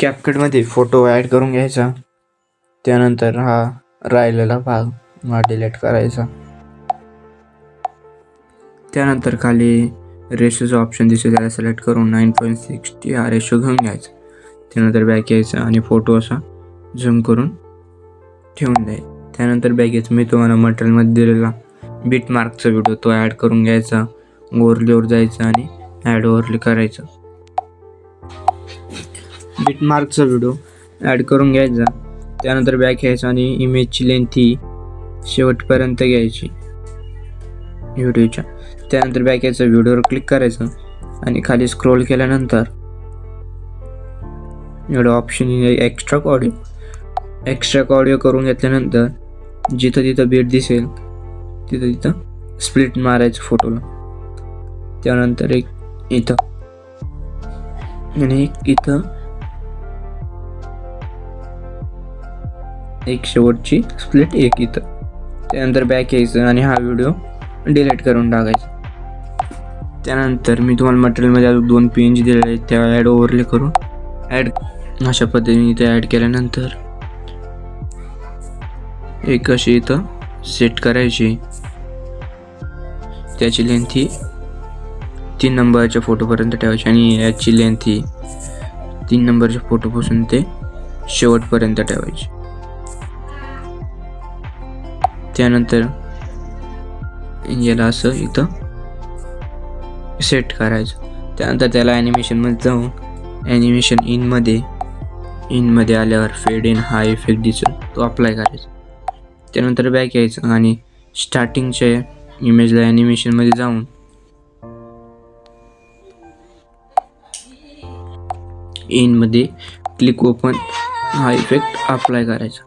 कॅपकटमध्ये photo add करून घ्यायचा. त्यानंतर हा राहिलेला भाग डिलीट करायचा. त्यानंतर खाली रेशोचा ऑप्शन दिसेल, त्याला सिलेक्ट करून 9.60 हा रेशो घेऊन घ्यायचा. त्यानंतर बॅक यायचा आणि फोटो असा झूम करून ठेवून द्यायचा. त्यानंतर बॅक यायचं. मी तुम्हाला मटेरियलमध्ये दिलेला बीट मार्कचा व्हिडिओ तो ॲड करून घ्यायचा. ओव्हरलेवर जायचं आणि ॲड ओव्हरले करायचं. बीट मार्कचा व्हिडिओ ॲड करून घ्यायचा. त्यानंतर बॅक यायचं आणि इमेजची लेंथ ही शेवटपर्यंत घ्यायची व्हिडिओच्या. त्यानंतर बॅक यायचं, व्हिडिओवर क्लिक करायचं आणि खाली स्क्रोल केल्यानंतर एवढं ऑप्शन एक्स्ट्रा ऑडिओ करून घेतल्यानंतर जिथं तिथं बीट दिसेल तिथं स्प्लिट मारायचं फोटोला. त्यानंतर एक इथं आणि इथं एक शेवटची स्प्लिट एक इथं. त्यानंतर बॅक यायचं आणि हा व्हिडिओ डिलीट करून टाकायचा. त्यानंतर मी तुम्हाला मटेरियलमध्ये अजून 2 PNG दिलेले आहेत, त्या ॲड ओव्हरले करून अशा पद्धतीने इथे ॲड केल्यानंतर एक अशी इथं सेट करायची. त्याची लेंथ ही 3 नंबरच्या फोटोपर्यंत ठेवायची आणि याची लेंथ ही 3 नंबरच्या फोटोपासून ते शेवटपर्यंत ठेवायची. त्यानंतर याला असं इथं सेट करायचं. त्यानंतर त्याला ॲनिमेशनमध्ये जाऊन ॲनिमेशन इनमध्ये आल्यावर फेड इन हा इफेक्ट दिसेल तो अप्लाय करायचा. त्यानंतर बॅक यायचं आणि स्टार्टिंगच्या इमेजला ॲनिमेशनमध्ये जाऊन इनमध्ये क्लिक ओपन हा इफेक्ट अप्लाय करायचा.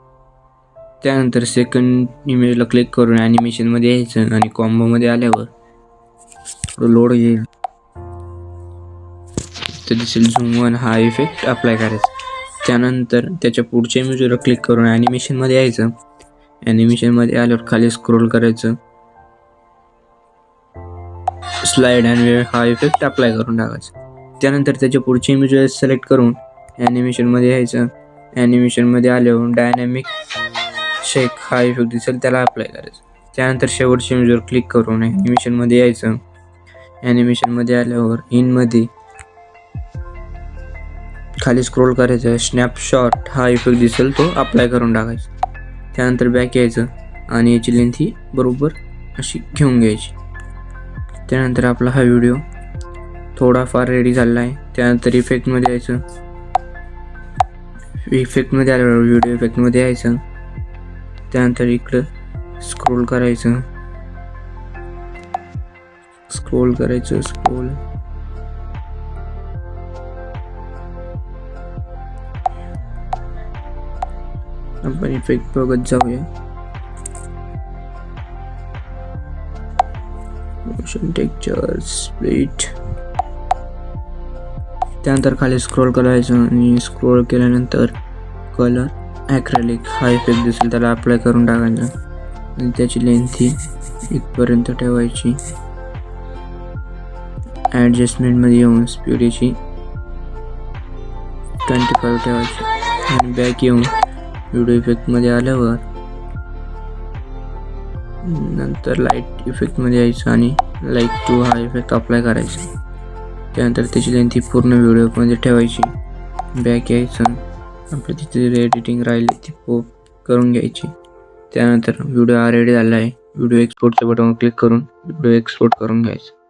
त्यानंतर सेकंड इमेजला क्लिक करून ॲनिमेशनमध्ये यायचं आणि कॉम्बोमध्ये आल्यावर थोडं लोड येईल तर दिसेल झूम वन हा इफेक्ट अप्लाय करायचा. त्यानंतर त्याच्या पुढच्या इमेजवर क्लिक करून ॲनिमेशनमध्ये यायचं. ॲनिमेशनमध्ये आल्यावर खाली स्क्रोल करायचं, स्लाइड आणि हा इफेक्ट अप्लाय करून टाकायचा. त्यानंतर त्याच्या पुढच्या इमेजवर सिलेक्ट करून ॲनिमेशनमध्ये यायचं. ॲनिमेशनमध्ये आल्यावर डायनॅमिक शेक हा इफेक्ट दिसेल त्याला अप्लाय करायचं. त्यानंतर शेवटच्या इमेजवर क्लिक करून ॲनिमेशनमध्ये यायचं. ॲनिमेशनमध्ये आल्यावर इनमध्ये खाली स्क्रोल करायचं, स्नॅपशॉट हा इफेक्ट दिसेल तो अप्लाय करून टाकायचा. त्यानंतर बॅक यायचं आणि याची लेंथ ही बरोबर अशी घेऊन घ्यायची. त्यानंतर आपला हा व्हिडिओ थोडाफार रेडी झालेला आहे. त्यानंतर इफेक्टमध्ये यायचं. इफेक्टमध्ये आल्यावर व्हिडिओ इफेक्टमध्ये यायचं. त्यानंतर इकडं स्क्रोल करायचं. आपण इफेक्ट बघत जाऊया. Motion texture split. त्यानंतर खाली स्क्रोल करायचं आणि स्क्रोल केल्यानंतर कलर ॲक्रेलिक हा इफेक्ट दिसेल त्याला अप्लाय करून टाकायचा आणि त्याची लेंथ ही इथपर्यंत ठेवायची. ॲडजस्टमेंटमध्ये येऊन स्पीडची 25 ठेवायची आणि बॅक येऊन व्हिडिओ इफेक्टमध्ये आल्यावर नंतर लाईट इफेक्टमध्ये यायचं आणि लाईट 2 हा इफेक्ट अप्लाय करायचा. त्यानंतर त्याची लेंथ ही पूर्ण व्हिडिओमध्ये ठेवायची. बॅक यायचं. आपलं तिथे एडिटिंग राहिली ती पोप करून घ्यायची. त्यानंतर व्हिडिओ रेडी झाला आहे. व्हिडिओ एक्सपोर्टच्या बटनवर क्लिक करून व्हिडिओ एक्सपोर्ट करून घ्यायचं.